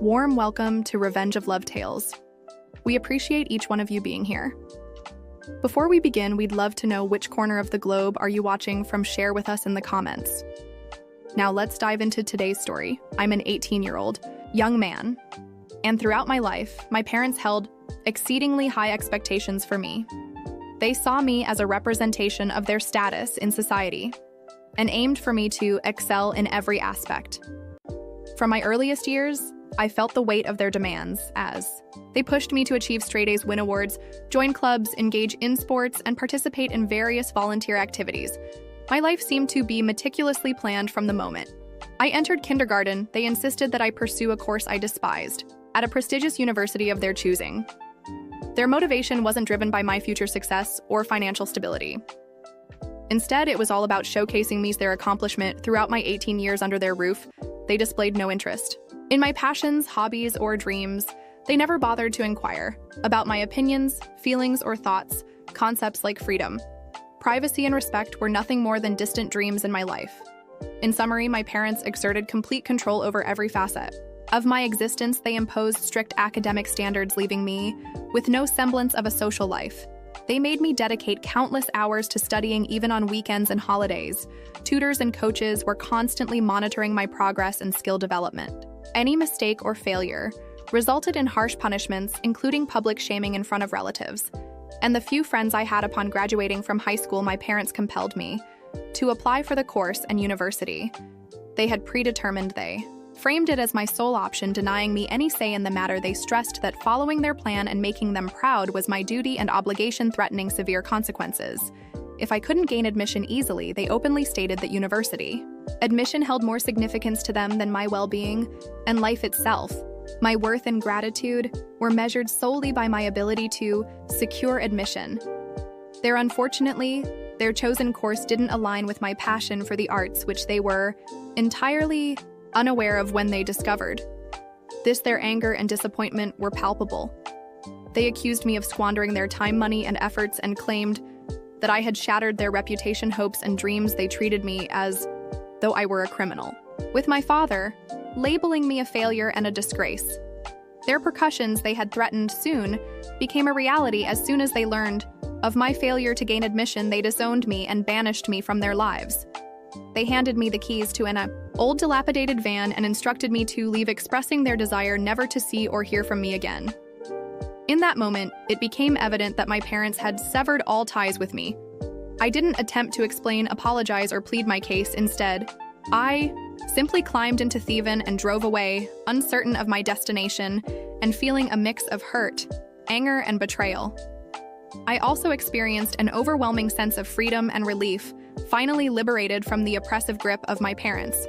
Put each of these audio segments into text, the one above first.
Warm welcome to Revenge of Love Tales. We appreciate each one of you being here. Before we begin, we'd love to know which corner of the globe are you watching from. Share with us in the comments. Now let's dive into today's story. I'm an 18-year-old young man, and throughout my life, my parents held exceedingly high expectations for me. They saw me as a representation of their status in society and aimed for me to excel in every aspect. From my earliest years, I felt the weight of their demands as they pushed me to achieve straight A's, win awards, join clubs, engage in sports, and participate in various volunteer activities. My life seemed to be meticulously planned from the moment I entered kindergarten. They insisted that I pursue a course I despised at a prestigious university of their choosing. Their motivation wasn't driven by my future success or financial stability. Instead, it was all about showcasing me their accomplishment. Throughout my 18 years under their roof, they displayed no interest in my passions, hobbies, or dreams. They never bothered to inquire about my opinions, feelings, or thoughts. Concepts like freedom, privacy, and respect were nothing more than distant dreams in my life. In summary, my parents exerted complete control over every facet of my existence. They imposed strict academic standards, leaving me with no semblance of a social life. They made me dedicate countless hours to studying, even on weekends and holidays. Tutors and coaches were constantly monitoring my progress and skill development. Any mistake or failure resulted in harsh punishments, including public shaming in front of relatives. And the few friends I had upon graduating from high school, my parents compelled me to apply for the course and university they had predetermined. They framed it as my sole option, denying me any say in the matter. They stressed that following their plan and making them proud was my duty and obligation, threatening severe consequences if I couldn't gain admission easily. They openly stated that university admission held more significance to them than my well-being and life itself. My worth and gratitude were measured solely by my ability to secure admission. Unfortunately, their chosen course didn't align with my passion for the arts, which they were entirely unaware of when they discovered this. Their anger and disappointment were palpable. They accused me of squandering their time, money, and efforts, and claimed that I had shattered their reputation, hopes, and dreams. They treated me as though I were a criminal, with my father labeling me a failure and a disgrace. Their repercussions they had threatened soon became a reality. As soon as they learned of my failure to gain admission, they disowned me and banished me from their lives. They handed me the keys to an old dilapidated van and instructed me to leave, expressing their desire never to see or hear from me again. In that moment, it became evident that my parents had severed all ties with me. I didn't attempt to explain, apologize, or plead my case. Instead, I simply climbed into the van and drove away, uncertain of my destination and feeling a mix of hurt, anger, and betrayal. I also experienced an overwhelming sense of freedom and relief, finally liberated from the oppressive grip of my parents.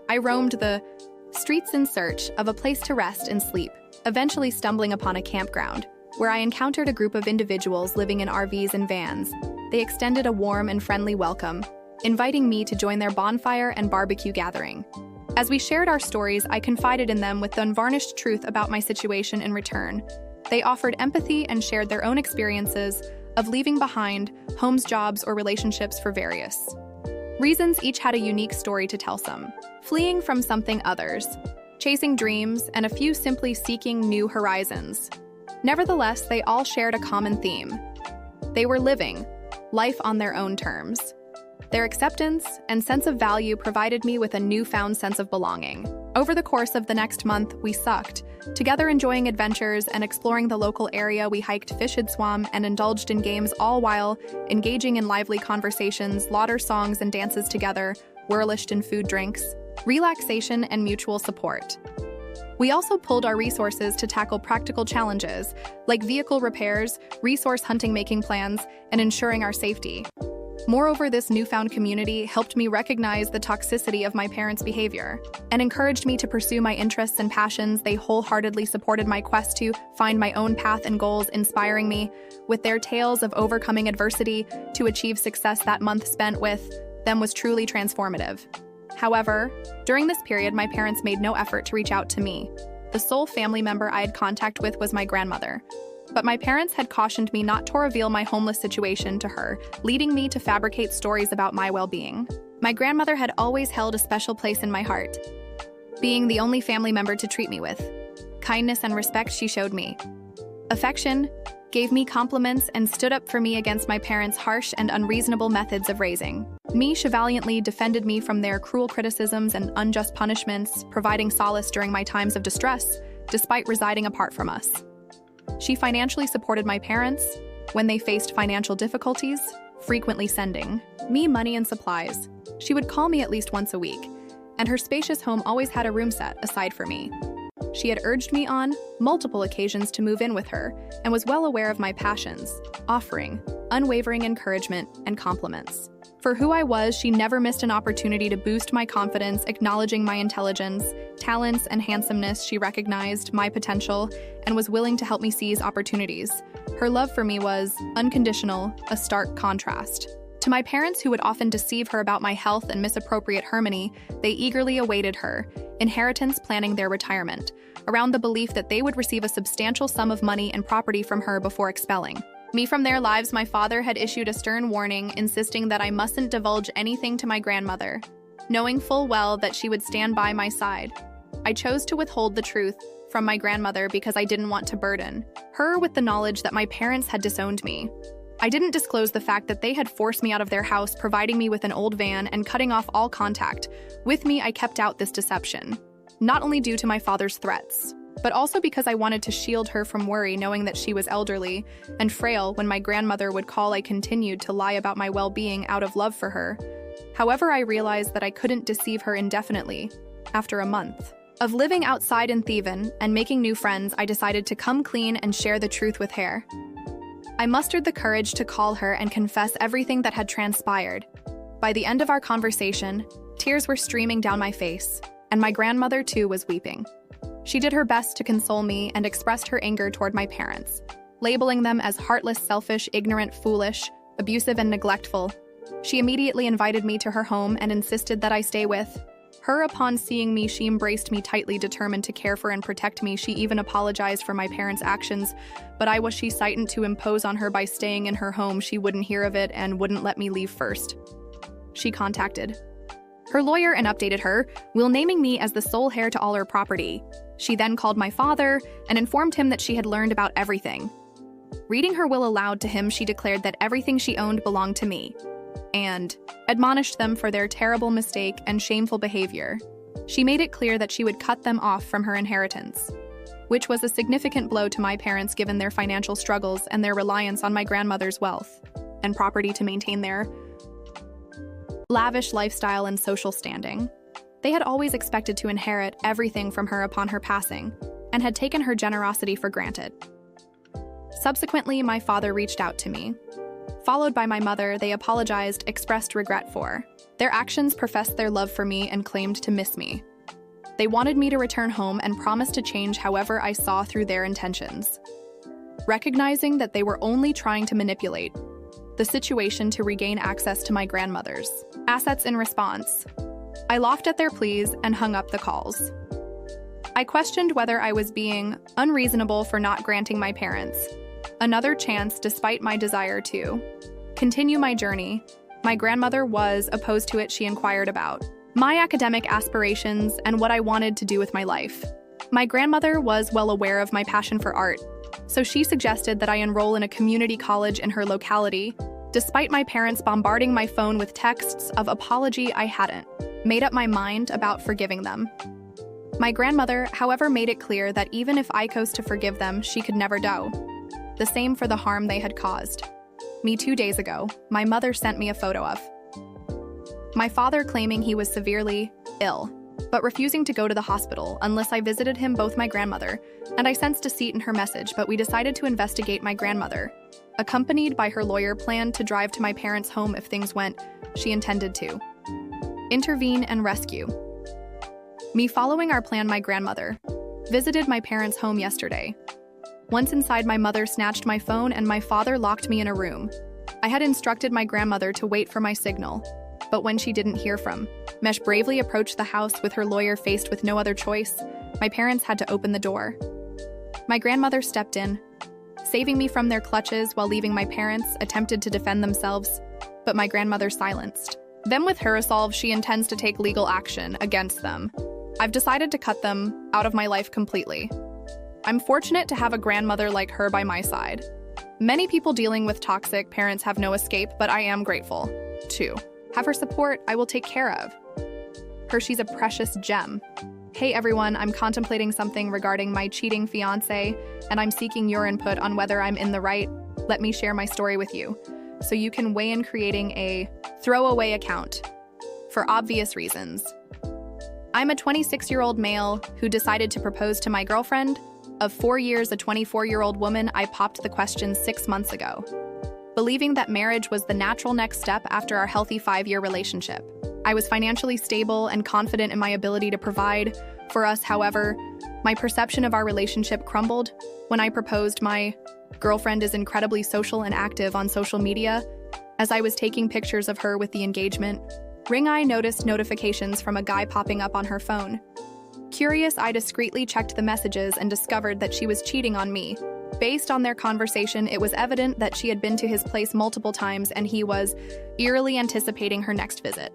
I roamed the streets in search of a place to rest and sleep, eventually stumbling upon a campground, where I encountered a group of individuals living in RVs and vans. They extended a warm and friendly welcome, inviting me to join their bonfire and barbecue gathering. As we shared our stories, I confided in them with the unvarnished truth about my situation. In return, they offered empathy and shared their own experiences of leaving behind homes, jobs, or relationships for various reasons. Each had a unique story to tell, some fleeing from something, others chasing dreams, and a few simply seeking new horizons. Nevertheless, they all shared a common theme. They were living life on their own terms. Their acceptance and sense of value provided me with a newfound sense of belonging. Over the course of the next month, we sucked together, enjoying adventures and exploring the local area. We hiked, fished, swam, and indulged in games, all while engaging in lively conversations, laughter, songs, and dances together, whirlished in food, drinks, relaxation, and mutual support. We also pulled our resources to tackle practical challenges like vehicle repairs, resource hunting, making plans, and ensuring our safety. Moreover, this newfound community helped me recognize the toxicity of my parents' behavior and encouraged me to pursue my interests and passions. They wholeheartedly supported my quest to find my own path and goals, inspiring me with their tales of overcoming adversity to achieve success. That month spent with them was truly transformative. However, during this period, my parents made no effort to reach out to me. The sole family member I had contact with was my grandmother. But my parents had cautioned me not to reveal my homeless situation to her, leading me to fabricate stories about my well-being. My grandmother had always held a special place in my heart, being the only family member to treat me with kindness and respect she showed me. Affection, gave me compliments, and stood up for me against my parents' harsh and unreasonable methods of raising me. She valiantly defended me from their cruel criticisms and unjust punishments, providing solace during my times of distress, despite residing apart from us. She financially supported my parents when they faced financial difficulties, frequently sending me money and supplies. She would call me at least once a week, and her spacious home always had a room set aside for me. She had urged me on multiple occasions to move in with her and was well aware of my passions, offering unwavering encouragement and compliments. For who I was, she never missed an opportunity to boost my confidence, acknowledging my intelligence, talents, and handsomeness. She recognized my potential and was willing to help me seize opportunities. Her love for me was unconditional, a stark contrast. To my parents, who would often deceive her about my health and misappropriate harmony, they eagerly awaited her inheritance, planning their retirement, around the belief that they would receive a substantial sum of money and property from her before expelling me from their lives. My father had issued a stern warning, insisting that I mustn't divulge anything to my grandmother, knowing full well that she would stand by my side. I chose to withhold the truth from my grandmother because I didn't want to burden her with the knowledge that my parents had disowned me. I didn't disclose the fact that they had forced me out of their house, providing me with an old van and cutting off all contact with me. I kept out this deception, not only due to my father's threats, but also because I wanted to shield her from worry, knowing that she was elderly and frail. When my grandmother would call, I continued to lie about my well-being out of love for her. However, I realized that I couldn't deceive her indefinitely. After a month of living outside in Thieven and making new friends, I decided to come clean and share the truth with her. I mustered the courage to call her and confess everything that had transpired. By the end of our conversation, tears were streaming down my face, and my grandmother too was weeping. She did her best to console me and expressed her anger toward my parents, labeling them as heartless, selfish, ignorant, foolish, abusive, and neglectful. She immediately invited me to her home and insisted that I stay with her. Upon seeing me, she embraced me tightly, determined to care for and protect me. She even apologized for my parents' actions, but I was frightened to impose on her by staying in her home. She wouldn't hear of it and wouldn't let me leave first. She contacted her lawyer and updated her will, naming me as the sole heir to all her property. She then called my father and informed him that she had learned about everything. Reading her will aloud to him, she declared that everything she owned belonged to me, and admonished them for their terrible mistake and shameful behavior. She made it clear that she would cut them off from her inheritance, which was a significant blow to my parents given their financial struggles and their reliance on my grandmother's wealth and property to maintain their lavish lifestyle and social standing. They had always expected to inherit everything from her upon her passing, and had taken her generosity for granted. Subsequently, my father reached out to me. Followed by my mother, they apologized, expressed regret for their actions, professed their love for me, and claimed to miss me. They wanted me to return home and promised to change. However, I saw through their intentions, recognizing that they were only trying to manipulate the situation to regain access to my grandmother's assets. In response, I laughed at their pleas and hung up the calls. I questioned whether I was being unreasonable for not granting my parents another chance despite my desire to continue my journey. My grandmother was opposed to it. She inquired about my academic aspirations and what I wanted to do with my life. My grandmother was well aware of my passion for art, so she suggested that I enroll in a community college in her locality. Despite my parents bombarding my phone with texts of apology, I hadn't made up my mind about forgiving them. My grandmother, however, made it clear that even if I chose to forgive them, she could never do the same for the harm they had caused me. 2 days ago, my mother sent me a photo of my father, claiming he was severely ill, but refusing to go to the hospital unless I visited him. Both my grandmother and I sensed deceit in her message, but we decided to investigate. My grandmother, accompanied by her lawyer, planned to drive to my parents' home if things went. She intended to intervene and rescue me. Following our plan, my grandmother visited my parents' home yesterday. Once inside, my mother snatched my phone and my father locked me in a room. I had instructed my grandmother to wait for my signal, but when she didn't hear from Mesh, bravely approached the house with her lawyer. Faced with no other choice, my parents had to open the door. My grandmother stepped in, saving me from their clutches, while leaving my parents attempted to defend themselves, but my grandmother silenced them with her resolve. She intends to take legal action against them. I've decided to cut them out of my life completely. I'm fortunate to have a grandmother like her by my side. Many people dealing with toxic parents have no escape, but I am grateful. 2. Have her support, I will take care of. She's a precious gem. Hey everyone, I'm contemplating something regarding my cheating fiancé, and I'm seeking your input on whether I'm in the right. Let me share my story with you, so you can weigh in creating a throwaway account. For obvious reasons. I'm a 26-year-old male who decided to propose to my girlfriend. Of 4 years, a 24-year-old woman, I popped the question 6 months ago, believing that marriage was the natural next step after our healthy 5-year relationship. I was financially stable and confident in my ability to provide for us. However, my perception of our relationship crumbled when I proposed. My girlfriend is incredibly social and active on social media. As I was taking pictures of her with the engagement ring, I noticed notifications from a guy popping up on her phone. Curious, I discreetly checked the messages and discovered that she was cheating on me. Based on their conversation, it was evident that she had been to his place multiple times and he was eerily anticipating her next visit.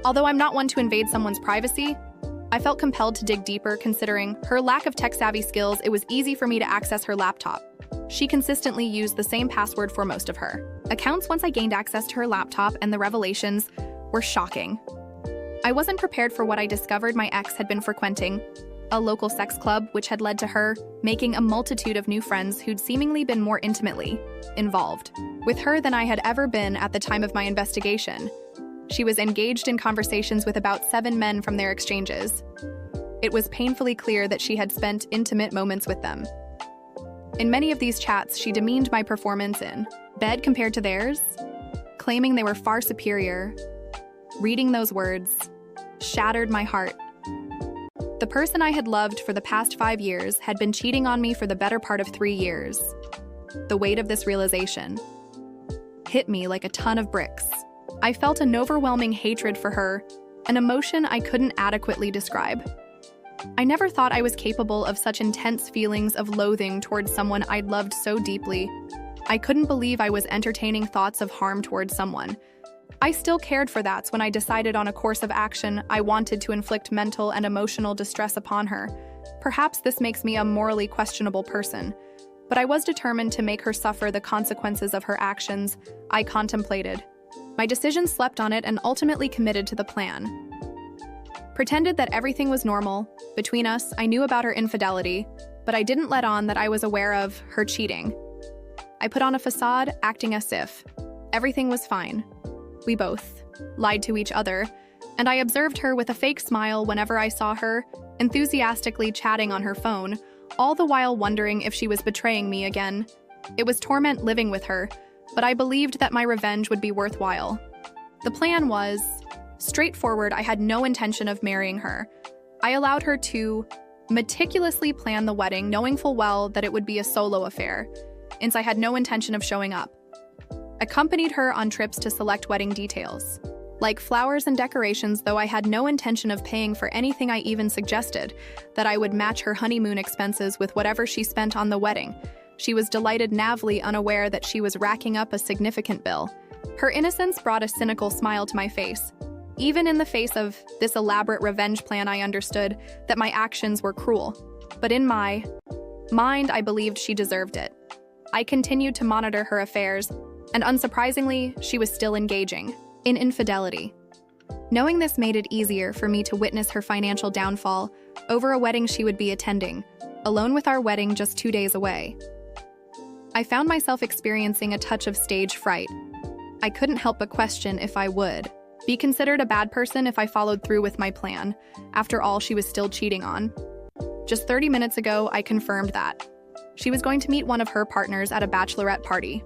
Although I'm not one to invade someone's privacy, I felt compelled to dig deeper. Considering her lack of tech-savvy skills, it was easy for me to access her laptop. She consistently used the same password for most of her accounts. Once I gained access to her laptop, and the revelations were shocking. I wasn't prepared for what I discovered. My ex had been frequenting a local sex club, which had led to her making a multitude of new friends who'd seemingly been more intimately involved with her than I had ever been at the time of my investigation. She was engaged in conversations with about 7 men from their exchanges. It was painfully clear that she had spent intimate moments with them. In many of these chats, she demeaned my performance in bed compared to theirs, claiming they were far superior. Reading those words shattered my heart. The person I had loved for the past 5 years had been cheating on me for the better part of 3 years. The weight of this realization hit me like a ton of bricks. I felt an overwhelming hatred for her, an emotion I couldn't adequately describe. I never thought I was capable of such intense feelings of loathing towards someone I'd loved so deeply. I couldn't believe I was entertaining thoughts of harm towards someone I still cared for. That's when I decided on a course of action. I wanted to inflict mental and emotional distress upon her. Perhaps this makes me a morally questionable person, but I was determined to make her suffer the consequences of her actions. I contemplated my decision, slept on it, and ultimately committed to the plan. Pretended that everything was normal between us. I knew about her infidelity, but I didn't let on that I was aware of her cheating. I put on a facade, acting as if everything was fine. We both lied to each other, and I observed her with a fake smile whenever I saw her enthusiastically chatting on her phone, all the while wondering if she was betraying me again. It was torment living with her, but I believed that my revenge would be worthwhile. The plan was straightforward. I had no intention of marrying her. I allowed her to meticulously plan the wedding, knowing full well that it would be a solo affair, since I had no intention of showing up. Accompanied her on trips to select wedding details, like flowers and decorations, though I had no intention of paying for anything. I even suggested that I would match her honeymoon expenses with whatever she spent on the wedding. She was delighted, naively unaware that she was racking up a significant bill. Her innocence brought a cynical smile to my face. Even in the face of this elaborate revenge plan, I understood that my actions were cruel. But in my mind, I believed she deserved it. I continued to monitor her affairs, and unsurprisingly, she was still engaging in infidelity. Knowing this made it easier for me to witness her financial downfall over a wedding she would be attending, alone with our wedding just 2 days away. I found myself experiencing a touch of stage fright. I couldn't help but question if I would be considered a bad person if I followed through with my plan. After all, she was still cheating on. Just 30 minutes ago, I confirmed that she was going to meet one of her partners at a bachelorette party.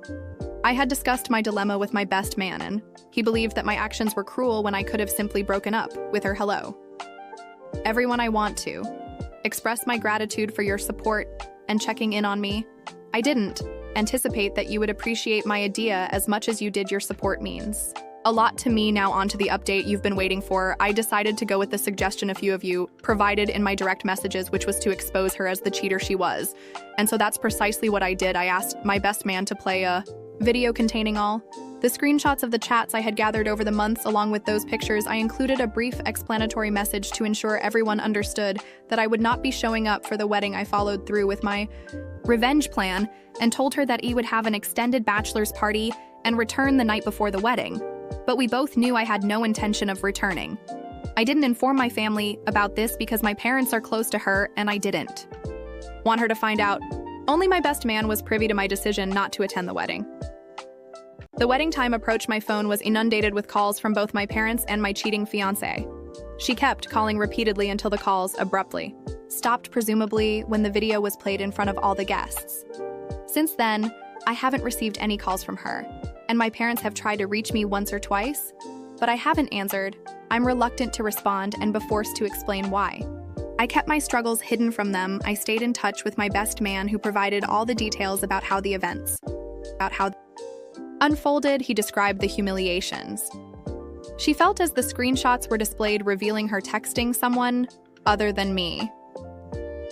I had discussed my dilemma with my best man, and he believed that my actions were cruel when I could have simply broken up with her. Hello, everyone. I want to express my gratitude for your support and checking in on me. I didn't anticipate that you would appreciate my idea as much as you did. Your support means a lot to me. Now on to the update you've been waiting for. I decided to go with the suggestion a few of you provided in my direct messages, which was to expose her as the cheater she was. And so that's precisely what I did. I asked my best man to play a video containing all The screenshots of the chats I had gathered over the months along with those pictures, I included a brief explanatory message to ensure everyone understood that I would not be showing up for the wedding. I followed through with my revenge plan and told her that E would have an extended bachelor's party and return the night before the wedding. But we both knew I had no intention of returning. I didn't inform my family about this because my parents are close to her and I didn't want her to find out. Only my best man was privy to my decision not to attend the wedding. The wedding time approached. My phone was inundated with calls from both my parents and my cheating fiancé. She kept calling repeatedly until the calls abruptly stopped, presumably when the video was played in front of all the guests. Since then, I haven't received any calls from her, and my parents have tried to reach me once or twice, but I haven't answered. I'm reluctant to respond and be forced to explain why. I kept my struggles hidden from them. I stayed in touch with my best man who provided all the details about how the events unfolded. He described the humiliations she felt as the screenshots were displayed, revealing her texting someone other than me.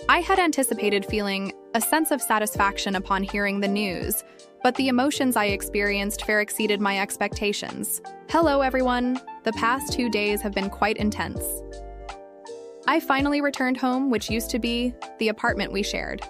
I had anticipated feeling a sense of satisfaction upon hearing the news, but the emotions I experienced far exceeded my expectations. Hello, everyone. The past 2 days have been quite intense. I finally returned home, which used to be the apartment we shared.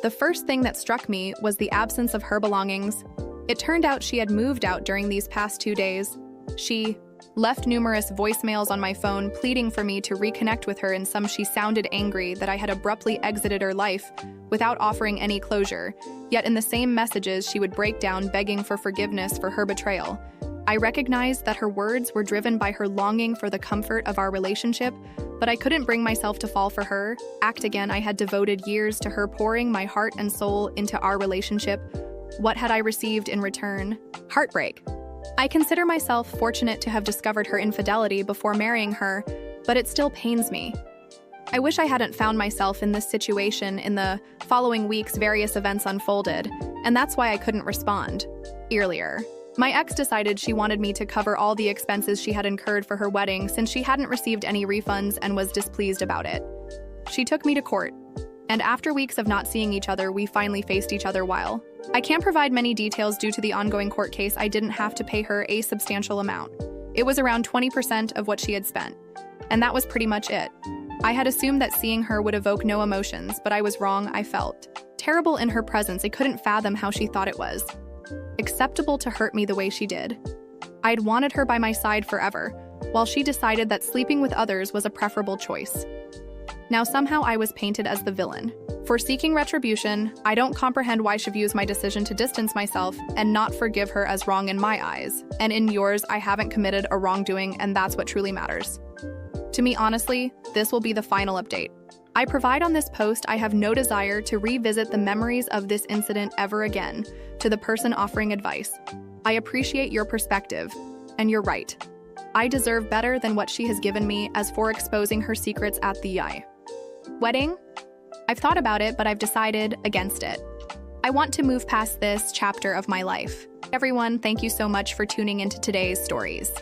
The first thing that struck me was the absence of her belongings. It turned out she had moved out during these past 2 days. She left numerous voicemails on my phone pleading for me to reconnect with her. In some, she sounded angry that I had abruptly exited her life without offering any closure. Yet in the same messages, she would break down begging for forgiveness for her betrayal. I recognized that her words were driven by her longing for the comfort of our relationship, but I couldn't bring myself to fall for her. Act again. I had devoted years to her, pouring my heart and soul into our relationship. What had I received in return? Heartbreak. I consider myself fortunate to have discovered her infidelity before marrying her, but it still pains me. I wish I hadn't found myself in this situation. In the following weeks, various events unfolded, and that's why I couldn't respond earlier. My ex decided she wanted me to cover all the expenses she had incurred for her wedding since she hadn't received any refunds and was displeased about it. She took me to court, and after weeks of not seeing each other, we finally faced each other. While I can't provide many details due to the ongoing court case, I didn't have to pay her a substantial amount. It was around 20% of what she had spent, and that was pretty much it. I had assumed that seeing her would evoke no emotions, but I was wrong. I felt terrible in her presence. I couldn't fathom how she thought it was acceptable to hurt me the way she did. I'd wanted her by my side forever, while she decided that sleeping with others was a preferable choice. Now somehow I was painted as the villain for seeking retribution. I don't comprehend why she views my decision to distance myself and not forgive her as wrong in my eyes. And in yours, I haven't committed a wrongdoing, and that's what truly matters. To me, honestly, this will be the final update I provide on this post. I have no desire to revisit the memories of this incident ever again. To the person offering advice, I appreciate your perspective, and you're right. I deserve better than what she has given me. As for exposing her secrets at the wedding, I've thought about it, but I've decided against it. I want to move past this chapter of my life. Everyone, thank you so much for tuning into today's stories.